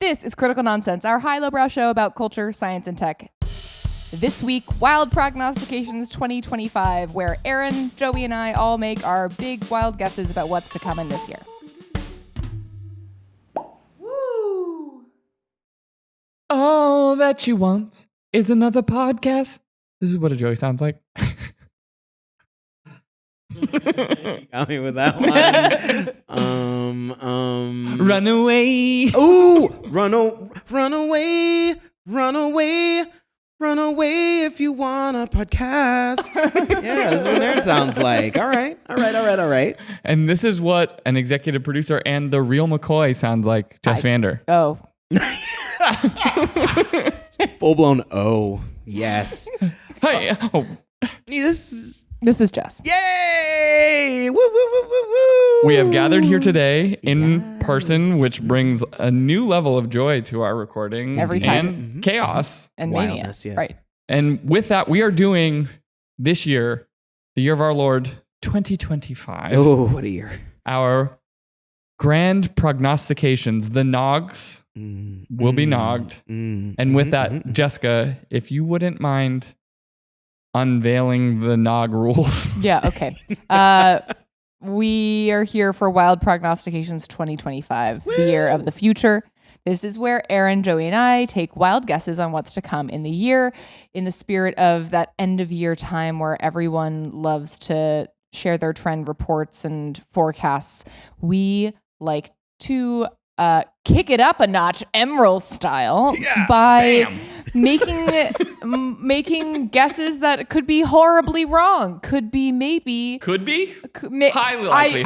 This is Critical Nonsense, our high lowbrow show about culture, science, and tech. This week, Wild Prognostications 2025, where Aaron, Joey, and I all make our big wild guesses about what's to come in this year. Woo! All that she wants is another podcast. This is what a Joey sounds like. Got me with that one. Run away. Ooh, run away, run away, run away if you want a podcast. Yeah, this is what Aaron sounds like. All right. And this is what an executive producer and the real McCoy sounds like, Jess Vander. Oh. Full blown O. Yes. Hi. This is Jess. Yay! Woo, woo, woo, woo, woo. We have gathered here today in person, which brings a new level of joy to our recording. Every time. And chaos. And mania. Wildness, yes. Right. And with that, we are doing this year, the year of our Lord, 2025. Oh, what a year. Our grand prognostications, the Nogs will be nogged. And with that, Jessica, if you wouldn't mind unveiling the Nog rules. Yeah, okay. We are here for Wild Prognostications 2025, the year of the future. This is where Aaron, Joey, and I take wild guesses on what's to come in the year in the spirit of that end of year time where everyone loves to share their trend reports and forecasts. We like to kick it up a notch, Emerald style, by making guesses that could be horribly wrong. Could be maybe. Highly likely.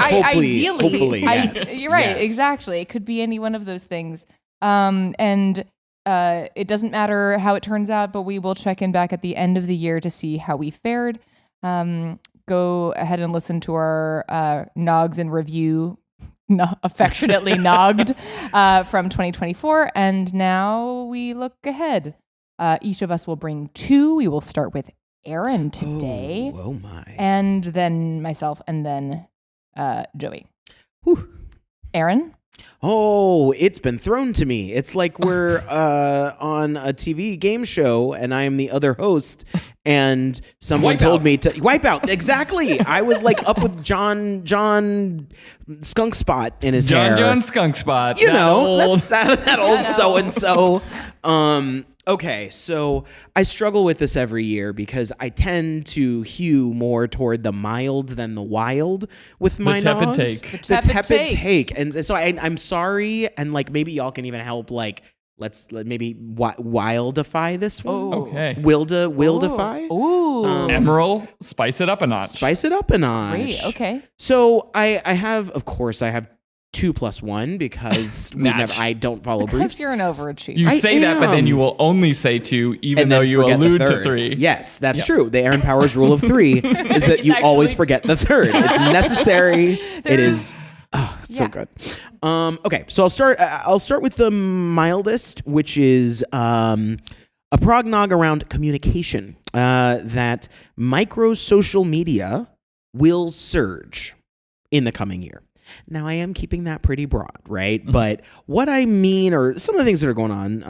Hopefully, yes. You're right. Yes. Exactly. It could be any one of those things. And it doesn't matter how it turns out, but we will check in back at the end of the year to see how we fared. Go ahead and listen to our Nogs in review, affectionately nogged, from 2024. And now we look ahead. Each of us will bring two. We will start with Aaron today. Oh my. And then myself, and then Joey. Whew. Aaron? Oh, it's been thrown to me. It's like we're on a TV game show and I am the other host and someone told me to wipe out. Exactly. I was like up with John Skunk Spot in his hair. John Skunk Spot. You know, that's that old so-and-so. Okay, so I struggle with this every year because I tend to hew more toward the mild than the wild with my tepid nogs. take. The tepid take. And so I'm sorry, and like maybe y'all can even help, like, let's maybe wildify this one. Oh. Okay. Wildify? Ooh. Emerald, spice it up a notch. Spice it up a notch. Great. Okay. So I have 2 + 1 because I don't follow Because briefs. you're an overachiever. You say that, but then am. you will only say 2, even And though then you forget the allude to third. 3. Yes, that's true. The Aaron Powers rule of 3 is that you always forget the third. It's necessary. It is so good. Okay, so I'll start with the mildest, which is a prognog around communication. That micro social media will surge in the coming year. Now, I am keeping that pretty broad, right? Mm-hmm. But what I mean, or some of the things that are going on,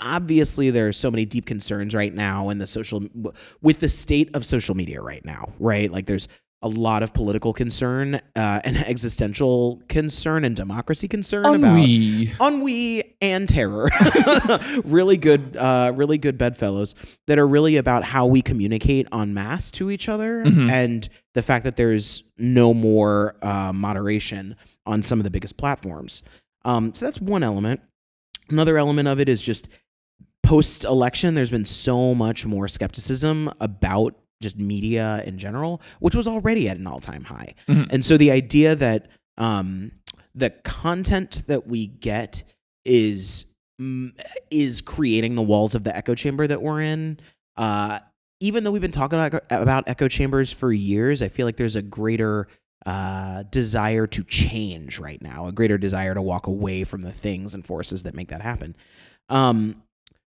obviously there are so many deep concerns right now with the state of social media right now, right? Like there's a lot of political concern and existential concern and democracy concern about ennui and terror. really good bedfellows that are really about how we communicate en masse to each other and the fact that there's no more moderation on some of the biggest platforms. So that's one element. Another element of it is just post-election, there's been so much more skepticism about just media in general, which was already at an all-time high. Mm-hmm. And so the idea that the content that we get is creating the walls of the echo chamber that we're in. Even though we've been talking about echo chambers for years, I feel like there's a greater desire to change right now, a greater desire to walk away from the things and forces that make that happen. But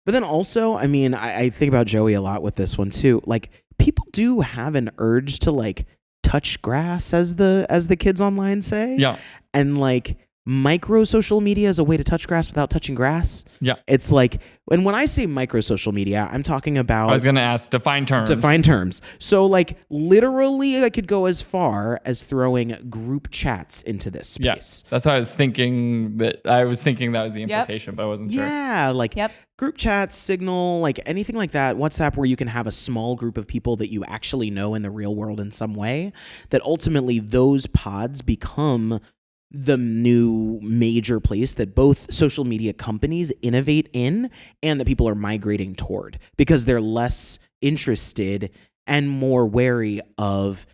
then also, I think about Joey a lot with this one too. Like, people do have an urge to like touch grass, as the kids online say. Yeah. And like micro social media is a way to touch grass without touching grass. Yeah. It's like, and when I say micro social media, I'm talking about... I was going to ask, define terms. So like literally I could go as far as throwing group chats into this space. Yes. That's what I was thinking that was the implication, but I wasn't sure. Yeah. Like group chats, Signal, like anything like that, WhatsApp, where you can have a small group of people that you actually know in the real world in some way, that ultimately those pods become the new major place that both social media companies innovate in and that people are migrating toward, because they're less interested and more wary of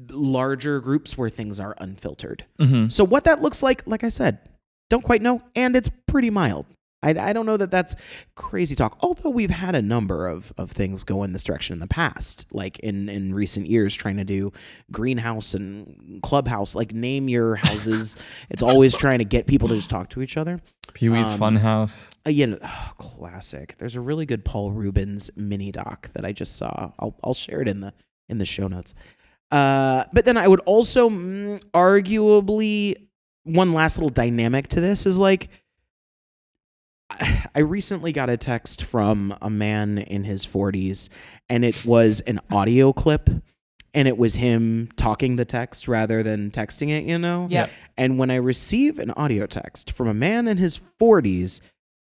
larger groups where things are unfiltered. Mm-hmm. So what that looks like I said, don't quite know, and it's pretty mild. I don't know that that's crazy talk, although we've had a number of things go in this direction in the past, like in recent years, trying to do Greenhouse and Clubhouse, like name your houses. It's always trying to get people to just talk to each other. Pee-wee's Funhouse. Classic. There's a really good Paul Rubens mini doc that I just saw. I'll share it in the show notes. But then I would also arguably, one last little dynamic to this is like, I recently got a text from a man in his 40s, and it was an audio clip, and it was him talking the text rather than texting it, you know? Yeah. And when I receive an audio text from a man in his 40s,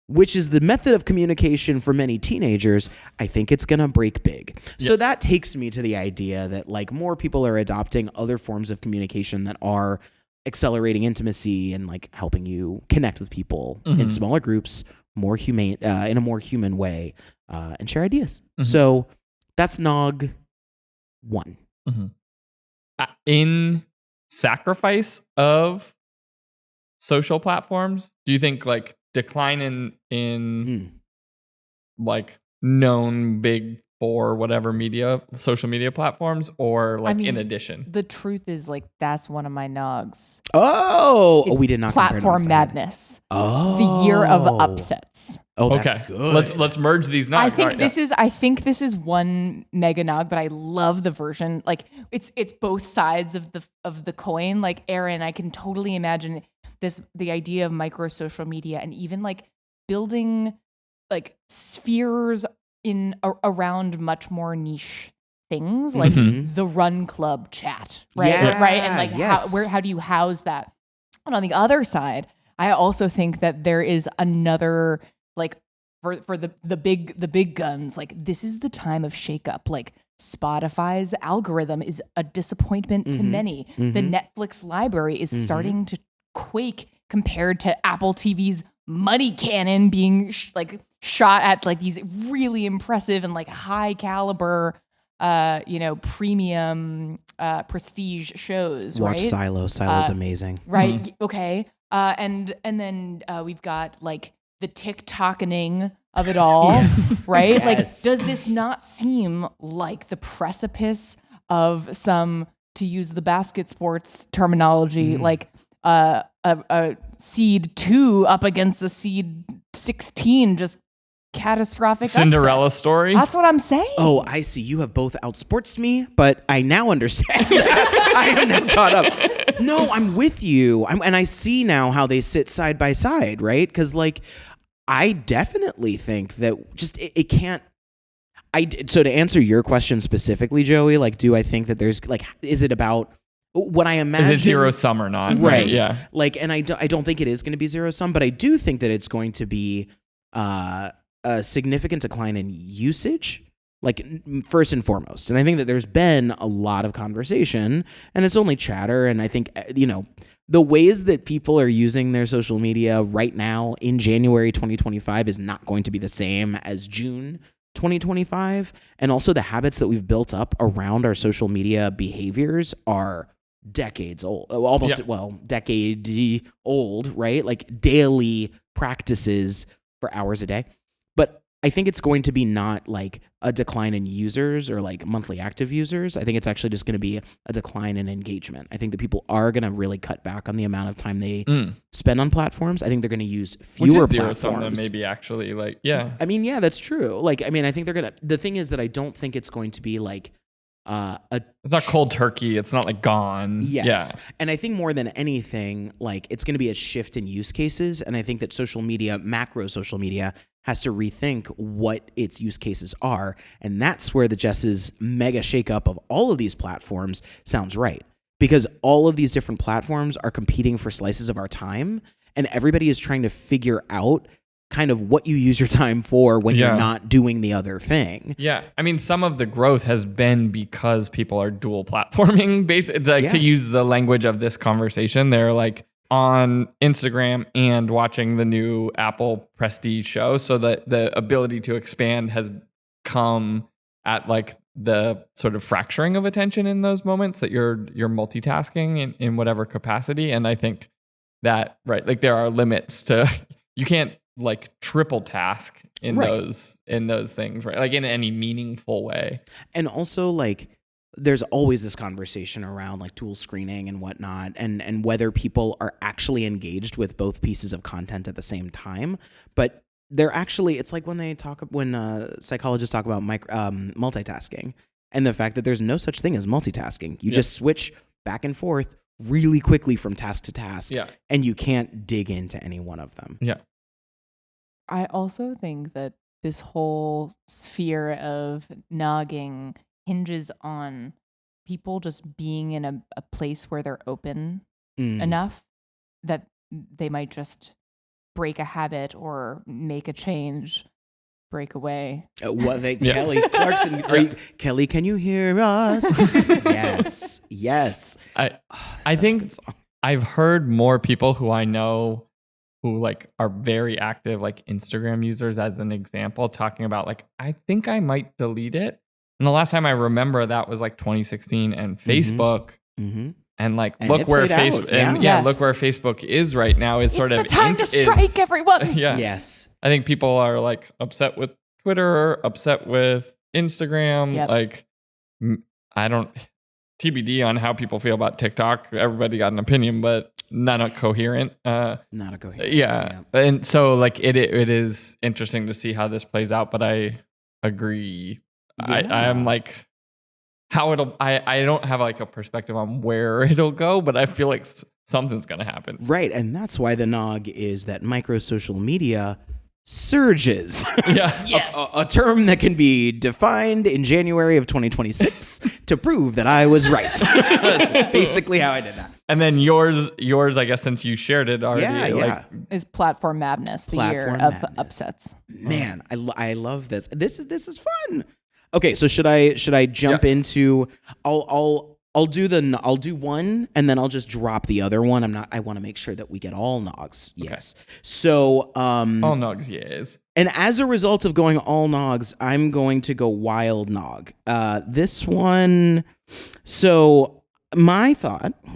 which is the method of communication for many teenagers, I think it's going to break big. Yep. So that takes me to the idea that like more people are adopting other forms of communication that are accelerating intimacy and like helping you connect with people in smaller groups, more humane, in a more human way, and share ideas. So that's Nog 1. In sacrifice of social platforms, do you think like decline in like known big for whatever social media platforms, or like in addition? The truth is like that's one of my nogs. We did not Platform madness. The year of upsets. That's good. Let's merge these nogs. I think this is one mega nog, but I love the version. Like it's both sides of the coin. Like Aaron, I can totally imagine the idea of micro social media and even like building like spheres around much more niche things, like the Run Club chat, right? Yeah, right, and like how do you house that? And on the other side, I also think that there is another like for the big guns. Like this is the time of shakeup. Like Spotify's algorithm is a disappointment to many. The Netflix library is starting to quake compared to Apple TV's money cannon being shot at like these really impressive and like high caliber premium prestige shows. Watch right? Silo's amazing, right? Okay, and then we've got like the TikTokening of it all. Right? Yes. Like, does this not seem like the precipice of some, to use the basket sports terminology, like a seed 2 up against a seed 16, just catastrophic Cinderella upset. story? That's what I'm saying. Oh, I see. You have both outsportsed me, but I now understand. I am now caught up. No, I'm with you. And I see now how they sit side by side, right? Because, like, I definitely think that just it can't. So to answer your question specifically, Joey, like, do I think that there's, like, is it about what I imagine? Is it zero sum or not? Right. Yeah. Like, and I don't think it is going to be zero sum, but I do think that it's going to be a significant decline in usage, like first and foremost. And I think that there's been a lot of conversation, and it's only chatter. And I think, the ways that people are using their social media right now in January 2025 is not going to be the same as June 2025. And also the habits that we've built up around our social media behaviors are decades old, decade old, right? Like daily practices for hours a day. But I think it's going to be not like a decline in users or like monthly active users. I think it's actually just going to be a decline in engagement. I think that people are going to really cut back on the amount of time they spend on platforms. I think they're going to use fewer platforms. Zero-sum, maybe actually, like, yeah. I mean, yeah, that's true. Like, I mean, I think the thing is that I don't think it's going to be like It's not cold turkey. It's not like gone. Yes. Yeah. And I think more than anything, like it's going to be a shift in use cases. And I think that social media, macro social media, has to rethink what its use cases are. And that's where the Jess's mega shakeup of all of these platforms sounds right. Because all of these different platforms are competing for slices of our time. And everybody is trying to figure out kind of what you use your time for when you're not doing the other thing. Yeah. I mean, some of the growth has been because people are dual platforming to use the language of this conversation. They're like on Instagram and watching the new Apple Prestige show. So that the ability to expand has come at like the sort of fracturing of attention in those moments that you're multitasking in whatever capacity. And I think that, right, like there are limits to, you can't like triple task in those things, right? Like in any meaningful way. And also like there's always this conversation around like tool screening and whatnot, and whether people are actually engaged with both pieces of content at the same time. But they're actually, it's like when psychologists talk about multitasking and the fact that there's no such thing as multitasking. You just switch back and forth really quickly from task to task, and you can't dig into any one of them. Yeah. I also think that this whole sphere of nogging hinges on people just being in a place where they're open enough that they might just break a habit or make a change, break away. Kelly Clarkson, Kelly, can you hear us? Yes. I think I've heard more people who I know who like are very active, like Instagram users as an example, talking about like, I think I might delete it. And the last time I remember that was like 2016 and Facebook. And like, and look where Facebook, look where Facebook is right now. It's sort of the time to strike, everyone. Yes. I think people are like upset with Twitter, upset with Instagram. Like, I don't, TBD on how people feel about TikTok. Everybody got an opinion, but not a coherent. Yeah. And so like it is interesting to see how this plays out, but I agree. I'm like how I don't have like a perspective on where it'll go, but I feel like something's going to happen. Right. And that's why the nog is that micro social media surges. A term that can be defined in January of 2026 to prove that I was right. That's basically how I did that. And then yours, I guess, since you shared it already, is Platform Madness, the year of upsets. Man, I love this. This is fun. Okay, so should I jump into? I'll do one and then I'll just drop the other one. I want to make sure that we get all nogs. Yes. Okay. So all nogs, yes. And as a result of going all nogs, I'm going to go wild nog. This one. So my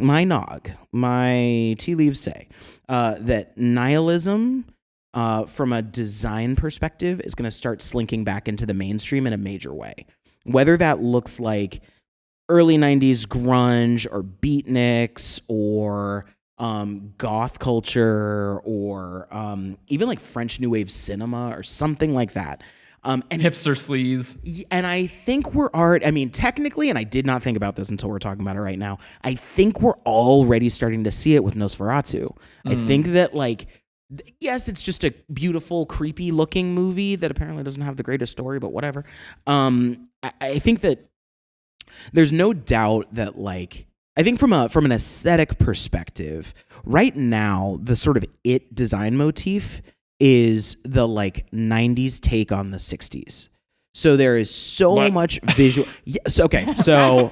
nog, my tea leaves say that nihilism, from a design perspective, is going to start slinking back into the mainstream in a major way. Whether that looks like early 90s grunge or beatniks or goth culture or even like French New Wave cinema or something like that. And hipster sleaze. And I think technically, and I did not think about this until we're talking about it right now, I think we're already starting to see it with Nosferatu. I think that like, yes, it's just a beautiful, creepy looking movie that apparently doesn't have the greatest story, but whatever. I think that there's no doubt that like, I think from an aesthetic perspective, right now, the sort of it design motif is the like 90s take on the 60s. So there is so much visual. Yes. Okay. So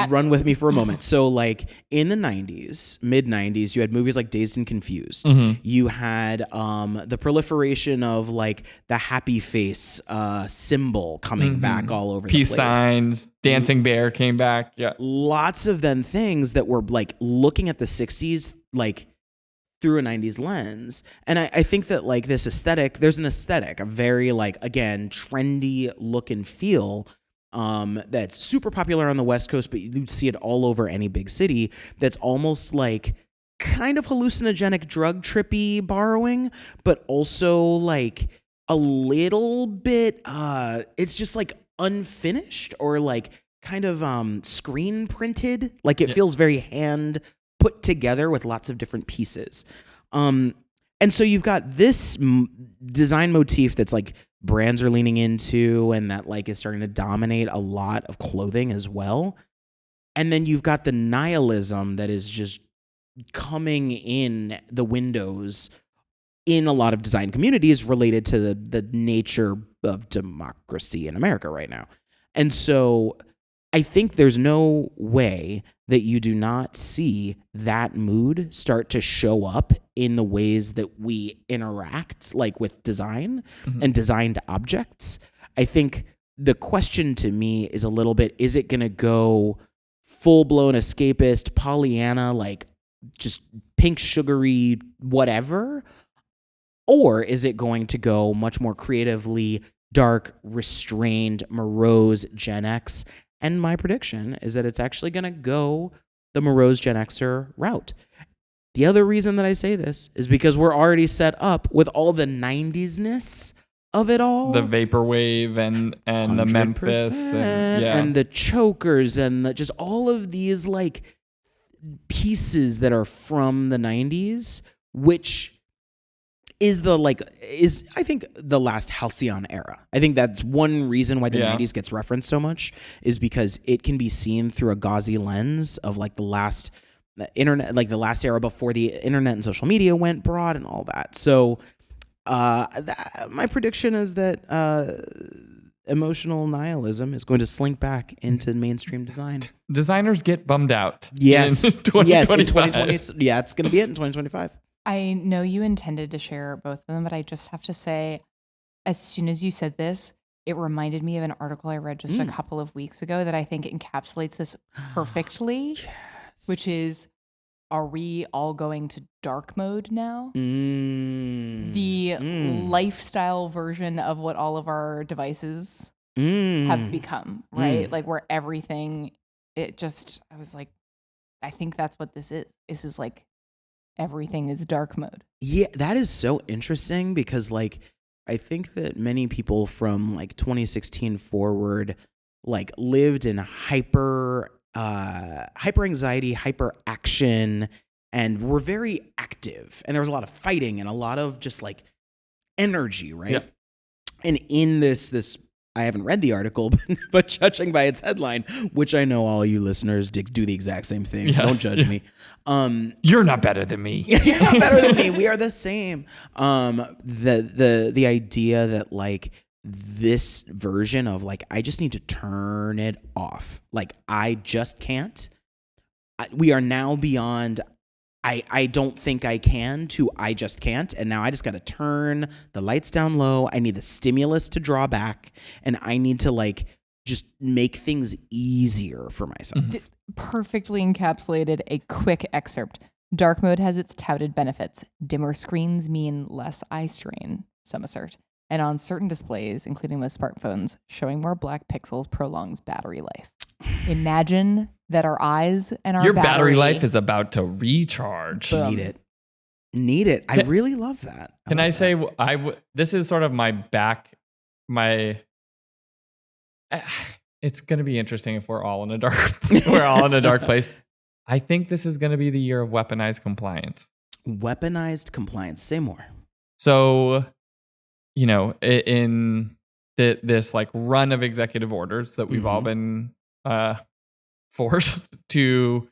run with me for a moment. So like in the 90s, mid 90s, you had movies like Dazed and Confused. You had the proliferation of like the happy face symbol coming back all over Peace the place. Peace signs, Dancing Bear came back. Yeah. Lots of then things that were like looking at the 60s like through a 90s lens. And I think that like this aesthetic, there's an aesthetic, a very like, again, trendy look and feel that's super popular on the West Coast, but you see it all over any big city, that's almost like kind of hallucinogenic, drug trippy borrowing, but also like a little bit, it's just like unfinished or like kind of screen printed. Like it feels very hand put together with lots of different pieces. And so you've got this design motif that's like brands are leaning into and that like is starting to dominate a lot of clothing as well. And then you've got the nihilism that is just coming in the windows in a lot of design communities related to the nature of democracy in America right now. And so I think there's no way that you do not see that mood start to show up in the ways that we interact, like with design and designed objects. I think the question to me is a little bit, is it going to go full-blown escapist, Pollyanna, like just pink sugary whatever? Or is it going to go much more creatively dark, restrained, morose Gen X? And my prediction is that it's actually going to go the morose Gen Xer route. The other reason that I say this is because we're already set up with all the 90s-ness of it all. The vaporwave and the Memphis and the chokers and just all of these like pieces that are from the 90s, which is I think the last halcyon era. I think that's one reason why the 90s gets referenced so much is because it can be seen through a gauzy lens of like the last internet, like the last era before the internet and social media went broad and all that. So my prediction is that emotional nihilism is going to slink back into mainstream design. Designers get bummed out. Yes. In 2025. Yes, in 2020. Yeah, it's going to be it in 2025. I know you intended to share both of them, but I just have to say, as soon as you said this, it reminded me of an article I read just a couple of weeks ago that I think encapsulates this perfectly, which is, are we all going to dark mode now? The lifestyle version of what all of our devices have become, right? Like where everything, I was like, I think that's what this is. This is like, everything is dark mode. Yeah, that is so interesting because like I think that many people from like 2016 forward like lived in hyper anxiety, hyper action, and were very active. And there was a lot of fighting and a lot of just like energy, right? Yeah. And in this I haven't read the article, but judging by its headline, which I know all you listeners do the exact same thing, so don't judge me. You're not better than me. You're not better than me. We are the same. The idea that like this version of like I just need to turn it off. Like I just can't. We are now beyond I don't think I can to I just can't. And now I just got to turn the lights down low. I need the stimulus to draw back. And I need to like just make things easier for myself. Perfectly encapsulated a quick excerpt. Dark mode has its touted benefits. Dimmer screens mean less eye strain, some assert. And on certain displays, including most smartphones, showing more black pixels prolongs battery life. Imagine that our eyes and our Your battery life is about to recharge. Boom. Need it. I really love that. Can I say this is sort of it's going to be interesting if we're all in a dark place. I think this is going to be the year of weaponized compliance. Weaponized compliance. Say more. So, you know, in this like run of executive orders that we've all been forced to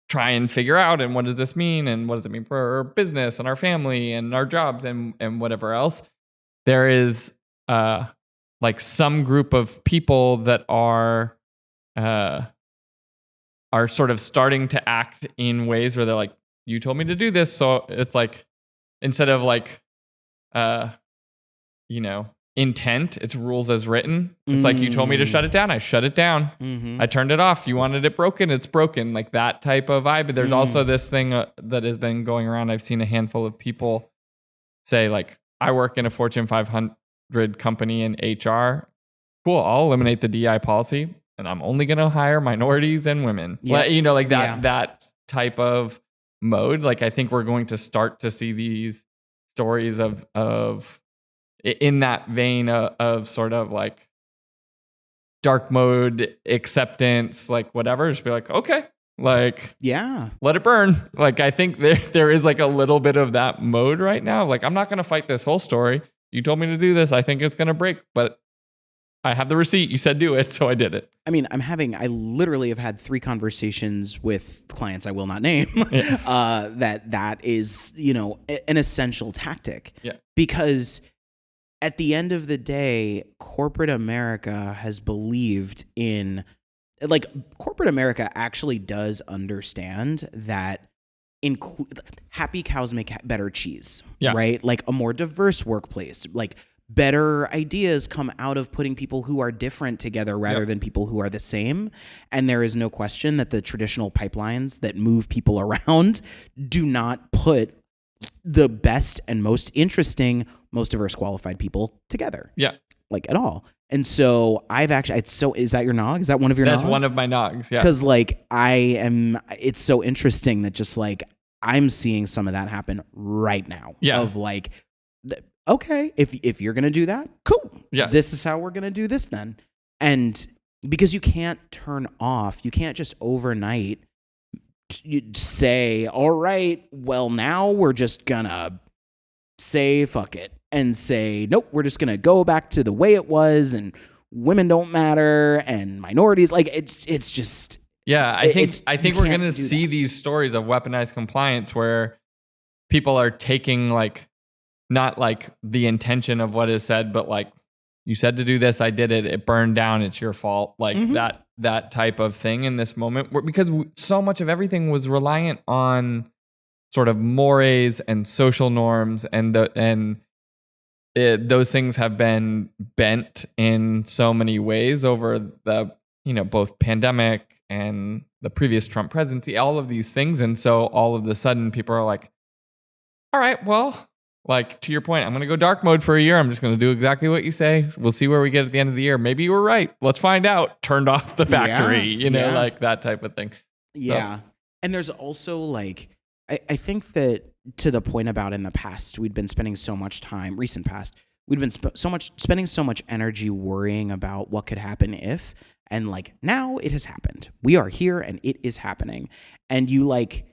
try and figure out, and what does this mean, and what does it mean for our business and our family and our jobs and whatever else, there is like some group of people that are sort of starting to act in ways where they're like, you told me to do this, so it's like instead of like intent, it's rules as written. It's like, you told me to shut it down, I shut it down. I turned it off. You wanted it broken, it's broken. Like that type of vibe. But there's also this thing that has been going around. I've seen a handful of people say like, I work in a Fortune 500 company in HR. Cool, I'll eliminate the DI policy and I'm only going to hire minorities and women. Yeah. Like that type of mode. Like I think we're going to start to see these stories of in that vein of sort of like dark mode acceptance, like whatever, just be like, okay, like, yeah, let it burn. Like, I think there is like a little bit of that mode right now. Like, I'm not going to fight this whole story. You told me to do this. I think it's going to break, but I have the receipt. You said do it, so I did it. I mean, I literally have had 3 conversations with clients I will not name that is, an essential tactic. Yeah. Because at the end of the day, corporate America has believed in, like, corporate America actually does understand that happy cows make better cheese, right? Like a more diverse workplace, like better ideas come out of putting people who are different together rather than people who are the same. And there is no question that the traditional pipelines that move people around do not put the best and most interesting, most diverse qualified people together. Yeah. Like at all. And so is that your nog? Is that one of your nogs? That's one of my nogs. Yeah. Because like it's so interesting that just like I'm seeing some of that happen right now. Yeah. Of like, okay, if you're going to do that, cool. Yeah. This is how we're going to do this then. And because you can't turn off, you can't just overnight say, all right, well, now we're just going to say fuck it and say, nope, we're just going to go back to the way it was and women don't matter and minorities. Like it's just. Yeah, I think we're going to see these stories of weaponized compliance where people are taking like, not like the intention of what is said, but like, you said to do this, I did it, it burned down, it's your fault. Like that type of thing in this moment, because so much of everything was reliant on sort of mores and social norms, and those things have been bent in so many ways over the, both pandemic and the previous Trump presidency, all of these things. And so all of a sudden people are like, all right, well, like, to your point, I'm going to go dark mode for a year. I'm just going to do exactly what you say. We'll see where we get at the end of the year. Maybe you were right. Let's find out. Turned off the factory, like that type of thing. Yeah. So. And there's also like, I think that to the point about in the past, we'd been spending so much time, recent past, we'd been spending so much energy worrying about what could happen if, and like now it has happened. We are here and it is happening. And you like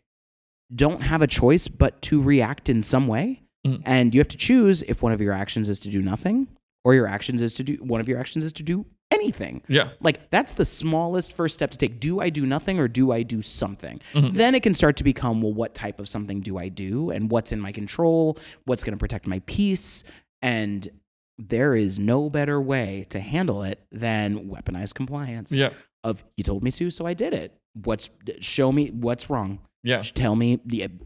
don't have a choice but to react in some way. And you have to choose if one of your actions is to do nothing or one of your actions is to do anything. Yeah. Like that's the smallest first step to take. Do I do nothing or do I do something? Then it can start to become, well, what type of something do I do and what's in my control? What's going to protect my peace? And there is no better way to handle it than weaponized compliance. Yeah. Of you told me to, so I did it. Show me what's wrong. Yeah. Tell me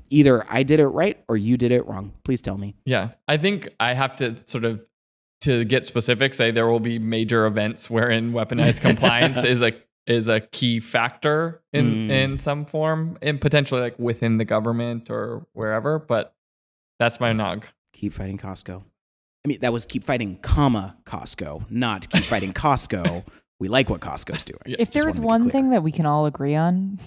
either I did it right or you did it wrong. Please tell me. Yeah. I think I have to sort of, to get specific, say there will be major events wherein weaponized compliance is a key factor in some form, and potentially like within the government or wherever. But that's my nog. Keep fighting Costco. I mean, that was keep fighting, Costco, not keep fighting Costco. We like what Costco's doing. If there is one thing that we can all agree on,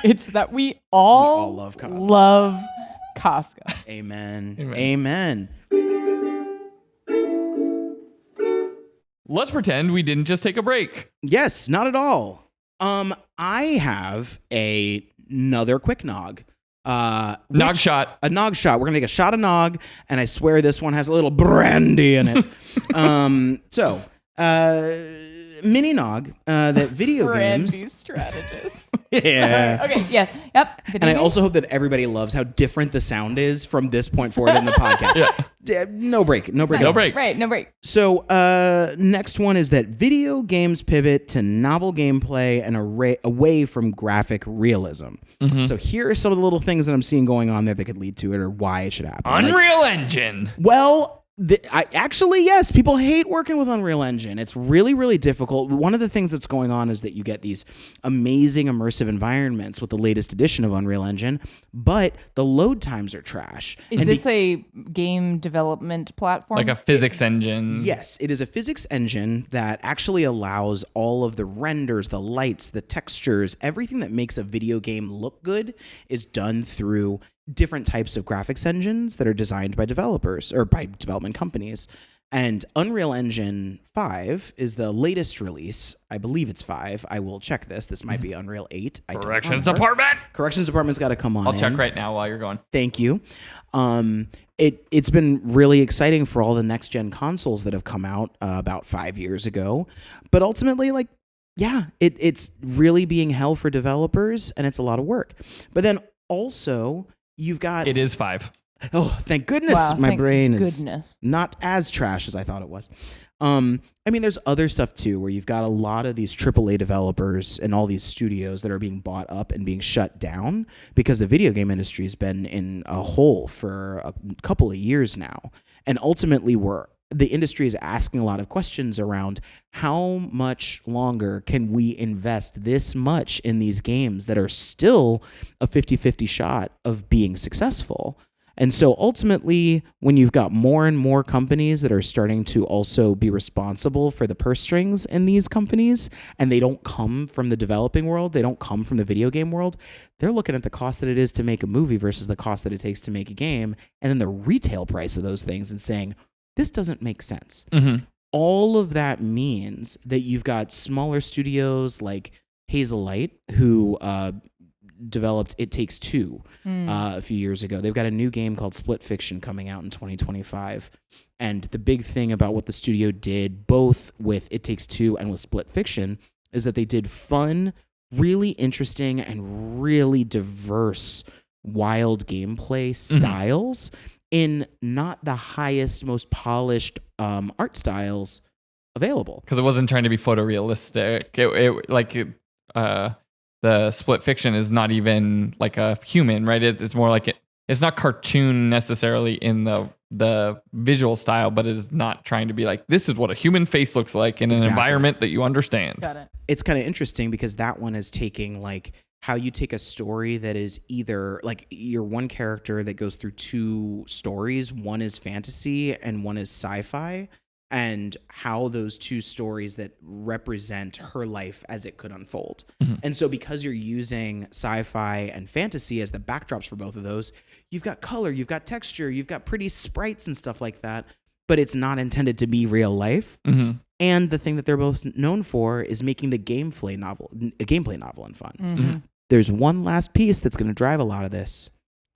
it's that we all love Costco. Love Costco. Amen. Let's pretend we didn't just take a break. Yes, not at all. I have another quick nog. Nog shot. A nog shot. We're going to take a shot of nog, and I swear this one has a little brandy in it. Mini nog that video games. Brandy strategist. Yeah. Okay. Yes. Yep. And I also hope that everybody loves how different the sound is from this point forward in the podcast. No break. Right. No break. So next one is that video games pivot to novel gameplay and away from graphic realism. So here are some of the little things that I'm seeing going on there that could lead to it or why it should happen. Unreal Engine. Well, yes, people hate working with Unreal Engine. It's really, really difficult. One of the things that's going on is that you get these amazing immersive environments with the latest edition of Unreal Engine, but the load times are trash. Is this a game development platform? Like a physics engine? Yes, it is a physics engine that actually allows all of the renders, the lights, the textures, everything that makes a video game look good is done through different types of graphics engines that are designed by developers or by development companies. And Unreal Engine 5 is the latest release. I believe it's 5. I will check this. This might be Unreal 8. Corrections Department. Corrections Department's got to come on. I'll check right now while you're going. Thank you. It's been really exciting for all the next gen consoles that have come out about 5 years ago. But ultimately, like, yeah, it's really being hell for developers, and it's a lot of work. But then also you've got It is 5. Oh, thank goodness. Wow, My thank brain is goodness. not as trash as I thought it was. I mean, there's other stuff too, where you've got a lot of these AAA developers and all these studios that are being bought up and being shut down because the video game industry has been in a hole for a couple of years now. And ultimately, the industry is asking a lot of questions around how much longer can we invest this much in these games that are still a 50-50 shot of being successful. And so ultimately, when you've got more and more companies that are starting to also be responsible for the purse strings in these companies, and they don't come from the developing world, they don't come from the video game world, they're looking at the cost that it is to make a movie versus the cost that it takes to make a game, and then the retail price of those things and saying, this doesn't make sense. Mm-hmm. All of that means that you've got smaller studios like Hazelight, who developed It Takes Two a few years ago. They've got a new game called Split Fiction coming out in 2025. And the big thing about what the studio did, both with It Takes Two and with Split Fiction, is that they did fun, really interesting, and really diverse, wild gameplay styles in not the highest, most polished art styles available. Because it wasn't trying to be photorealistic. The Split Fiction is not even like a human, right? It's more like it's not cartoon necessarily in the visual style, but it is not trying to be like, this is what a human face looks like in an environment that you understand. Got it. It's kind of interesting because that one is taking like how you take a story that is either like your one character that goes through two stories. One is fantasy and one is sci-fi. And how those two stories that represent her life as it could unfold. Mm-hmm. And so because you're using sci-fi and fantasy as the backdrops for both of those, you've got color, you've got texture, you've got pretty sprites and stuff like that, but it's not intended to be real life. Mm-hmm. And the thing that they're both known for is making the gameplay novel and fun. Mm-hmm. There's one last piece that's going to drive a lot of this,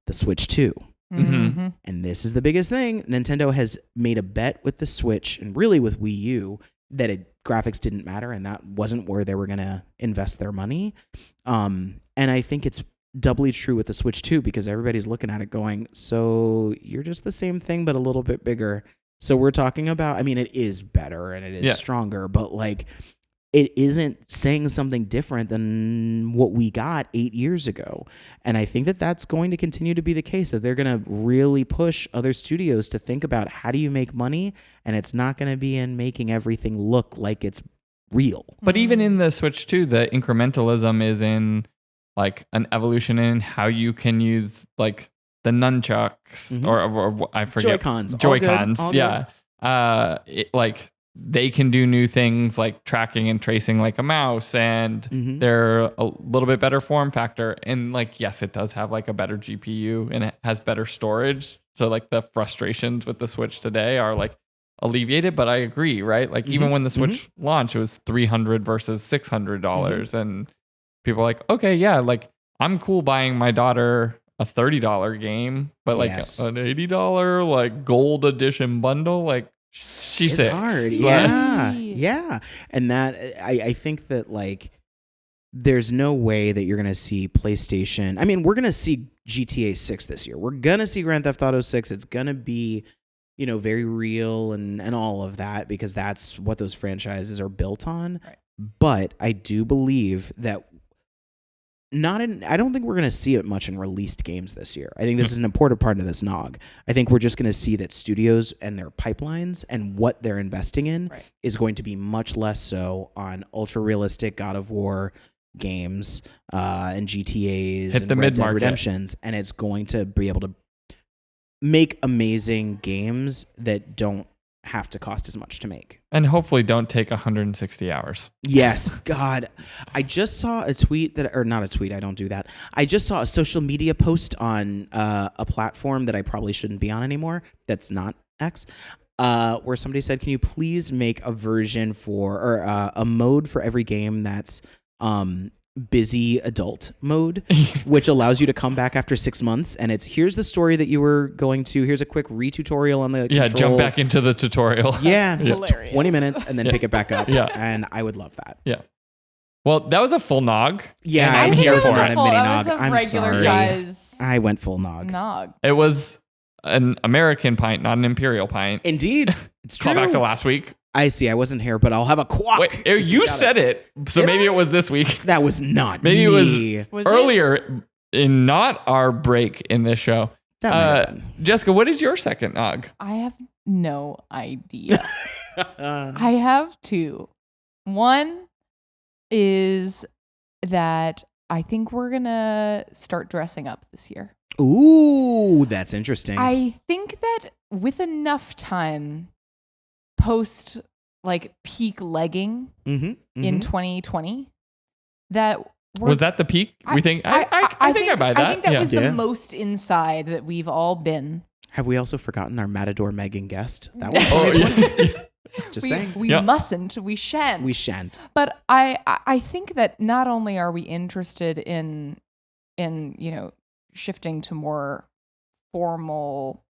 the Switch 2. Mm-hmm. And this is the biggest thing. Nintendo has made a bet with the Switch and really with Wii U that graphics didn't matter and that wasn't where they were going to invest their money. And I think it's doubly true with the Switch 2 because everybody's looking at it going, so you're just the same thing but a little bit bigger. So we're talking about, I mean, it is better and it is stronger, but like it isn't saying something different than what we got 8 years ago. And I think that that's going to continue to be the case, that they're going to really push other studios to think about how do you make money, and it's not going to be in making everything look like it's real. But even in the Switch 2, the incrementalism is in like an evolution in how you can use like the nunchucks or I forget. Joy-Cons. All yeah. Like they can do new things like tracking and tracing like a mouse, and they're a little bit better form factor. And like, yes, it does have like a better GPU and it has better storage. So like the frustrations with the Switch today are like alleviated, but I agree, right? Like even when the Switch launched, it was $300 versus $600. And people are like, okay, yeah, like I'm cool buying my daughter a $30 game, but like an $80 like gold edition bundle, like she's it's hard. Yeah. And that I think that like there's no way that you're gonna see PlayStation. I mean, we're gonna see GTA 6 this year. We're gonna see Grand Theft Auto 6. It's gonna be, you know, very real and all of that because that's what those franchises are built on. Right. But I do believe that I don't think we're going to see it much in released games this year. I think this is an important part of this nog. I think we're just going to see that studios and their pipelines and what they're investing in is going to be much less so on ultra realistic God of War games and GTAs and Red Dead Redemptions, and it's going to be able to make amazing games that don't have to cost as much to make. And hopefully don't take 160 hours. Yes. God. I just saw a tweet or not a tweet. I don't do that. I just saw a social media post on a platform that I probably shouldn't be on anymore. That's not X. where somebody said, "Can you please make a version for or a mode for every game that's busy adult mode, which allows you to come back after 6 months, and it's here's the story that you were going to. Here's a quick re-tutorial on the controls. Jump back into the tutorial. Yeah, just 20 minutes and then pick it back up. Yeah, and I would love that. Yeah. Well, that was a full nog. Yeah, I'm here for it. it. Mini That was nog. a I'm regular sorry. size I went full nog. nog. It was an American pint, not an imperial pint. Indeed, it's true. Call back to last week. I see. I wasn't here, but I'll have a quack. Wait, you said it, so maybe it was this week. That was not Maybe me. it was earlier in not our break in this show. That might have been. Jessica, what is your second nog? I have no idea. I have two. One is that I think we're gonna start dressing up this year. Ooh, that's interesting. I think that with enough time post like peak legging in 2020, that was that the peak? We think I think I buy that. I think that was the most inside that we've all been. Have we also forgotten our Matador Megan guest? That was Just saying. We mustn't. We shan't. We shan't. But I think that not only are we interested in shifting to more formal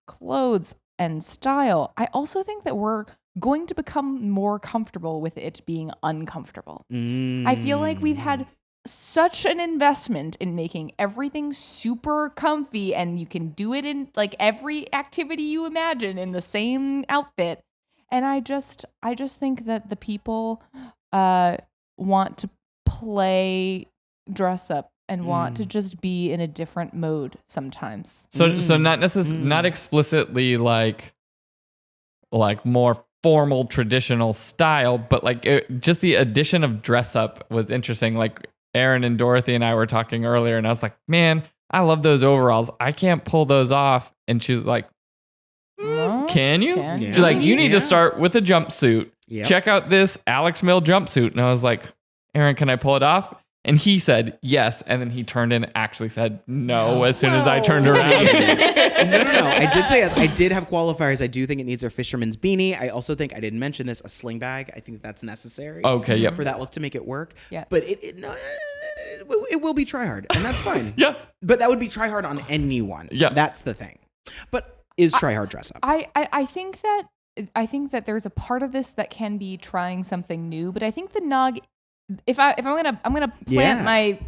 clothes and style, I also think that we're going to become more comfortable with it being uncomfortable. I feel like we've had such an investment in making everything super comfy, and you can do it in like every activity you imagine in the same outfit. And I just think that the people want to dress up, and want to just be in a different mode sometimes. So not explicitly like more formal traditional style, but like just the addition of dress up was interesting. Like Aaron and Dorothy and I were talking earlier, and I was like, man, I love those overalls. I can't pull those off. And she's like, can you? She's like, you need to start with a jumpsuit. Yep. Check out this Alex Mill jumpsuit. And I was like, Aaron, can I pull it off? And he said yes, and then he turned in and actually said no as soon as I turned around. No. I did say yes. I did have qualifiers. I do think it needs a fisherman's beanie. I also think, I didn't mention this, a sling bag. I think that's necessary. Okay, yep. For that look to make it work. Yeah. But it will be try hard, and that's fine. Yeah. But that would be try hard on anyone. Yeah. That's the thing. But is try hard dress up? I think that there's a part of this that can be trying something new, but I think the nog, if I'm gonna plant my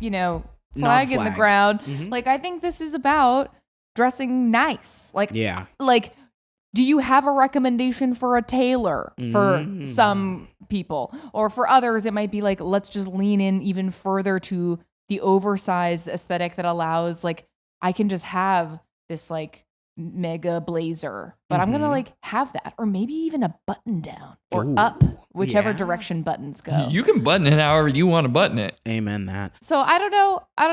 flag in the ground, like I think this is about dressing nice. Like do you have a recommendation for a tailor for some people, or for others it might be like, let's just lean in even further to the oversized aesthetic that allows, like, I can just have this like mega blazer, but I'm gonna like have that, or maybe even a button down or up, whichever direction buttons go. You can button it however you want to button it. Amen that. So I don't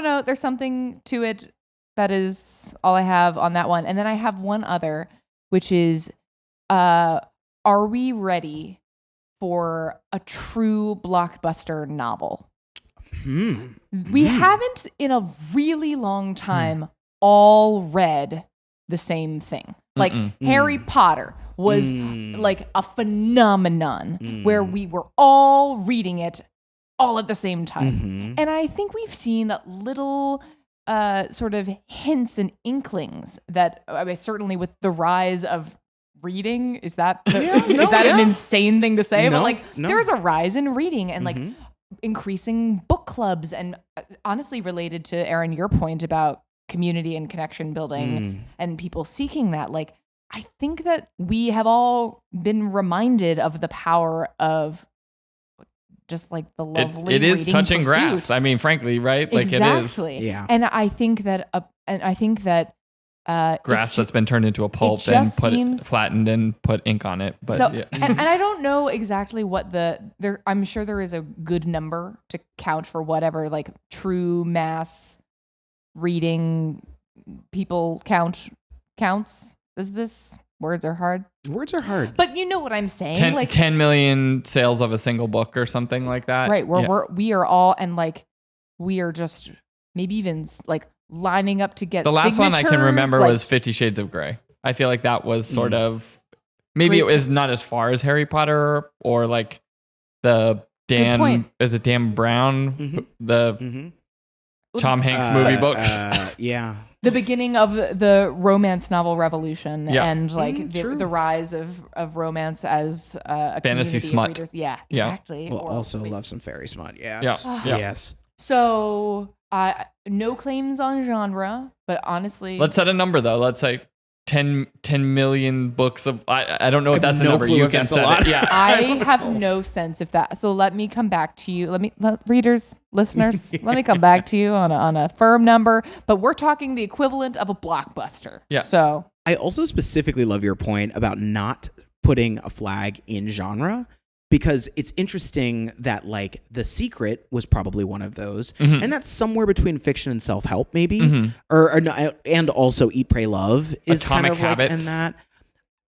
know. There's something to it. That is all I have on that one. And then I have one other, which is, are we ready for a true blockbuster novel? We haven't in a really long time all read the same thing. Like Harry Potter was like a phenomenon where we were all reading it all at the same time. And I think we've seen little sort of hints and inklings that, I mean, certainly with the rise of reading, is that an insane thing to say? But like there's a rise in reading and like increasing book clubs, and honestly related to Aaron, your point about community and connection building and people seeking that, like I think that we have all been reminded of the power of just like the lovely it is reading touching pursuit. grass. I mean, frankly, right? Like exactly. It is. Yeah. And I think that grass that's been turned into a pulp and flattened and put ink on it. But and I don't know exactly what I'm sure there is a good number to count for whatever like true mass reading people counts. Is this words are hard? Words are hard. But you know what I'm saying? 10 million sales of a single book or something like that. Right. We are all, and like we are just maybe even like lining up to get the last one I can remember like, was 50 Shades of Grey. I feel like that was sort of Maybe it was not as far as Harry Potter or like the Dan Brown, the Tom Hanks movie books. Yeah. The beginning of the romance novel revolution and like the rise of romance as a fantasy smut. Of readers. Yeah, exactly. We'll also love some fairy smut. Yes. Yeah. Yes. So no claims on genre, but honestly, let's set a number though. Let's say 10 million books of. I don't know if that's a number. You can set it. Yeah. I have no sense if that. So let me come back to you. Readers, listeners, let me come back to you on a firm number. But we're talking the equivalent of a blockbuster. Yeah. So I also specifically love your point about not putting a flag in genre, because it's interesting that like The Secret was probably one of those, and that's somewhere between fiction and self-help, maybe, or no, and also Eat, Pray, Love is Atomic kind of Habits. like in that.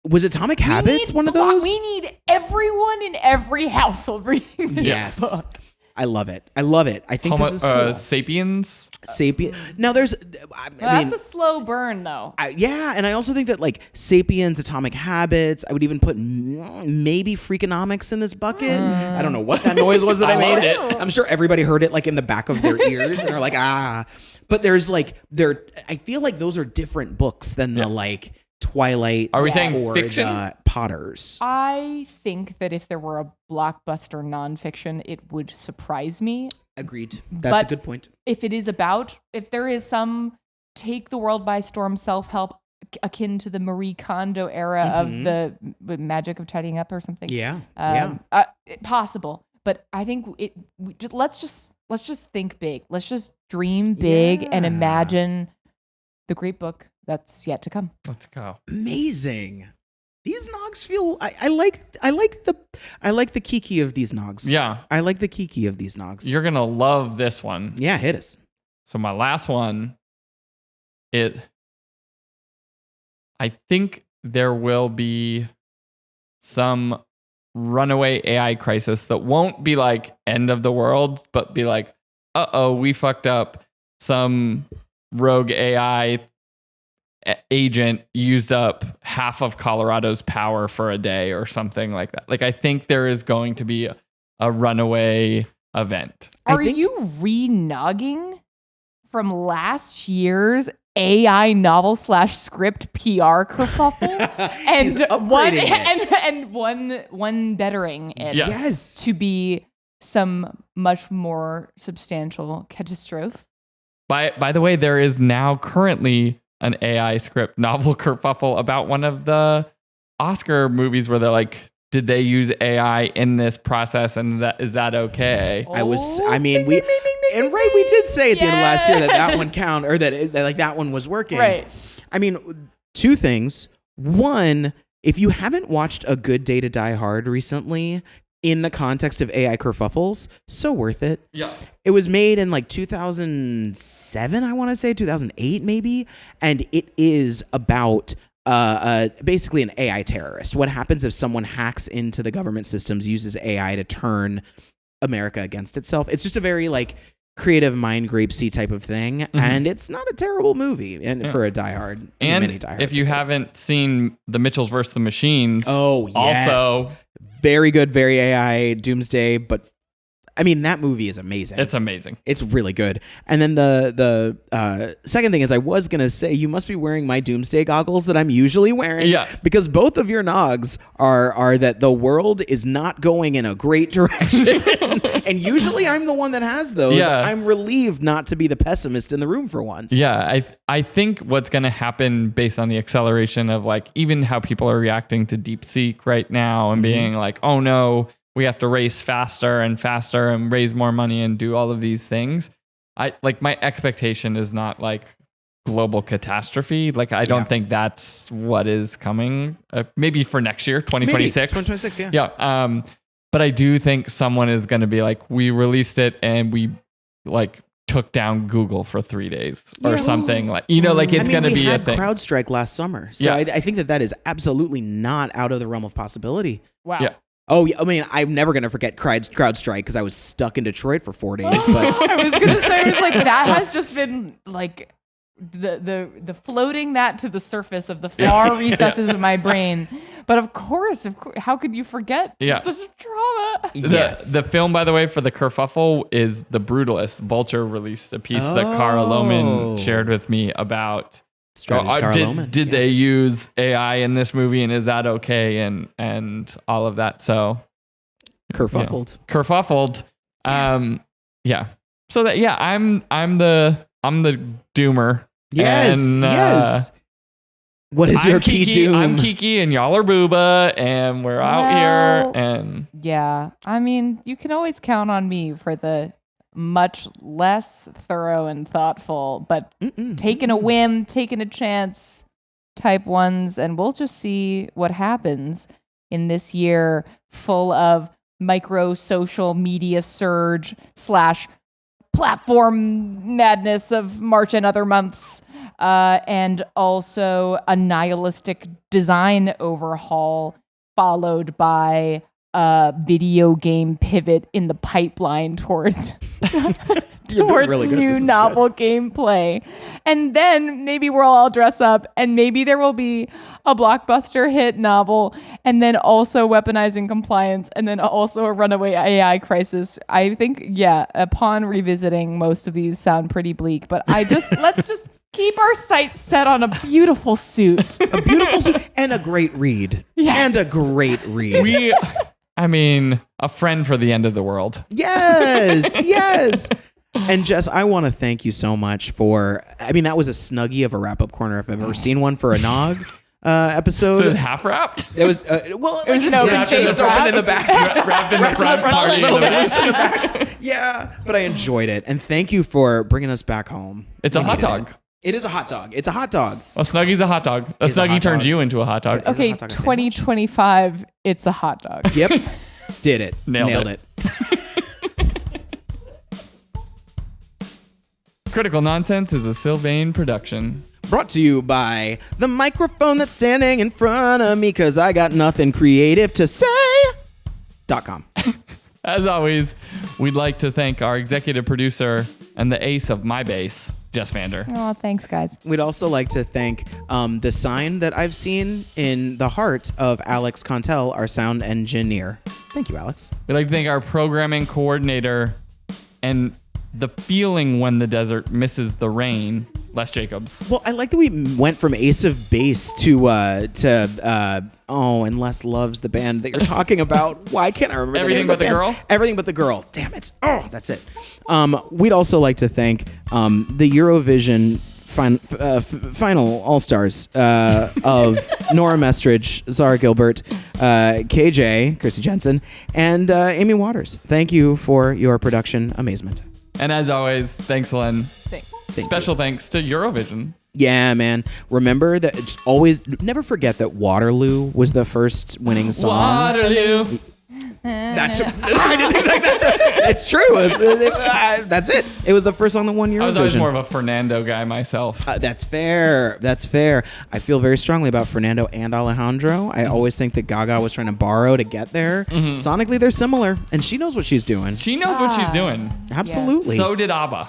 Was Atomic Habits one of those? We need everyone in every household reading this book. I love it. I think this is cool. Sapiens. Now there's, that's a slow burn though. And I also think that like Sapiens, Atomic Habits, I would even put maybe Freakonomics in this bucket. I don't know what that noise was that I made. I'm sure everybody heard it like in the back of their ears and they're like, But there's like, I feel like those are different books than the like Twilight. Are we saying or fiction? The Potters. I think that if there were a blockbuster nonfiction, it would surprise me. Agreed. That's a good point. If there is some take the world by storm self-help akin to the Marie Kondo era of the magic of tidying up or something. Possible. But I think let's just think big. Let's just dream big and imagine the great book that's yet to come. Let's go. Amazing. These nogs feel. I like the kiki of these nogs. Yeah, I like the kiki of these nogs. You're gonna love this one. Yeah, hit us. So my last one, I think there will be some runaway AI crisis that won't be like end of the world, but be like, we fucked up. Some rogue AI agent used up half of Colorado's power for a day or something like that. Like, I think there is going to be a runaway event. Are you re-nogging from last year's AI novel / script PR kerfuffle? and one bettering it to be some much more substantial catastrophe. By the way, there is now currently an AI script novel kerfuffle about one of the Oscar movies where they're like, did they use AI in this process, and is that okay? We did say at the end of last year that one count, or that one was working. Right. I mean, two things. One, if you haven't watched A Good Day to Die Hard recently, in the context of AI kerfuffles, so worth it. Yeah. It was made in like 2007, I want to say, 2008 maybe, and it is about basically an AI terrorist. What happens if someone hacks into the government systems, uses AI to turn America against itself? It's just a very like creative mind grapesy type of thing, and it's not a terrible movie for a diehard. And if you haven't seen The Mitchells vs. the Machines, also very good, very AI doomsday, but I mean, that movie is amazing. It's amazing. It's really good. And then the second thing is, I was going to say, you must be wearing my doomsday goggles that I'm usually wearing. Yeah. Because both of your nogs are that the world is not going in a great direction. And usually I'm the one that has those. Yeah. I'm relieved not to be the pessimist in the room for once. Yeah. I think what's going to happen based on the acceleration of like even how people are reacting to DeepSeek right now and being like, oh no, we have to race faster and faster and raise more money and do all of these things. My expectation is not like global catastrophe. Like, I don't think that's what is coming. Maybe for next year, 2026. 2026, yeah. Yeah. But I do think someone is going to be like, we released it and we like took down Google for 3 days or something like, it's going to be a thing. CrowdStrike last summer. So I think that is absolutely not out of the realm of possibility. Wow. Yeah. Oh, yeah. I mean, I'm never going to forget CrowdStrike because I was stuck in Detroit for 4 days. But I was going to say, that has just been like the floating that to the surface of the far recesses of my brain. But of course, how could you forget? Yeah. It's such a trauma. Yes. The film, by the way, for the kerfuffle is The Brutalist. Vulture released a piece that Cara Lohman shared with me about. Did they use AI in this movie, and is that okay? And all of that. So kerfuffled. Kerfuffled. Yes. Yeah. So that I'm the doomer. Yes. And, yes. What is your P-Doom? I'm Kiki and y'all are Booba and we're out here and yeah. I mean, you can always count on me for the much less thorough and thoughtful, but taking a whim, taking a chance type ones, and we'll just see what happens in this year full of micro social media surge / platform madness of March and other months. And also a nihilistic design overhaul followed by a video game pivot in the pipeline towards really good. new novel gameplay. And then maybe we'll all dress up and maybe there will be a blockbuster hit novel and then also weaponizing compliance and then also a runaway AI crisis. I think, upon revisiting, most of these sound pretty bleak, but let's just keep our sights set on a beautiful suit. A beautiful suit and a great read. Yes. And a great read. A friend for the end of the world. Yes. Yes. And Jess, I want to thank you so much for, that was a snuggie of a wrap-up corner if I've ever seen one for a Nog episode. So it was half wrapped? It was, it was an open space it's open in the back. Wrapped in the front, party in the back. Yeah, but I enjoyed it. And thank you for bringing us back home. It's a hot dog. It is a hot dog. It's a hot dog. A Snuggie's a hot dog. A Snuggie turns you into a hot dog. Okay, 2025, it's a hot dog. Yep. Did it. Nailed it. Critical Nonsense is a Sylvain production. Brought to you by the microphone that's standing in front of me because I got nothing creative to say. .com. As always, we'd like to thank our executive producer and the ace of my base, Jess Vander. Oh, thanks, guys. We'd also like to thank the sign that I've seen in the heart of Alex Contel, our sound engineer. Thank you, Alex. We'd like to thank our programming coordinator and the feeling when the desert misses the rain, Les Jacobs. Well, I like that we went from Ace of Base to and Les loves the band that you're talking about. Why can't I remember Everything But the Girl? Everything But the Girl. Damn it. Oh, that's it. We'd also like to thank the Eurovision final All-Stars of Nora Mestridge, Zara Gilbert, KJ, Chrissy Jensen, and Amy Waters. Thank you for your production amazement. And as always, thanks, Len. Thanks. Special thanks to Eurovision. Yeah, man. Remember that. Never forget that Waterloo was the first winning song. Waterloo. I didn't expect that. It's true. That's it. It was the first song that won Eurovision. I was always more of a Fernando guy myself. That's fair. That's fair. I feel very strongly about Fernando and Alejandro. I always think that Gaga was trying to borrow to get there. Sonically, they're similar, and she knows what she's doing. She knows what she's doing. Absolutely. So did ABBA.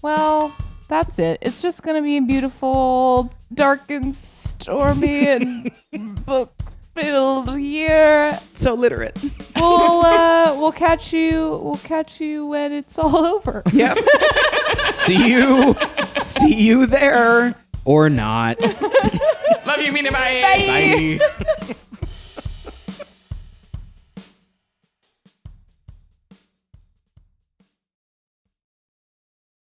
Well, that's it. It's just going to be a beautiful, dark and stormy and book-filled year. So literate. We'll catch you when it's all over. Yep. See you there or not. Love you, Mina. Bye. Bye.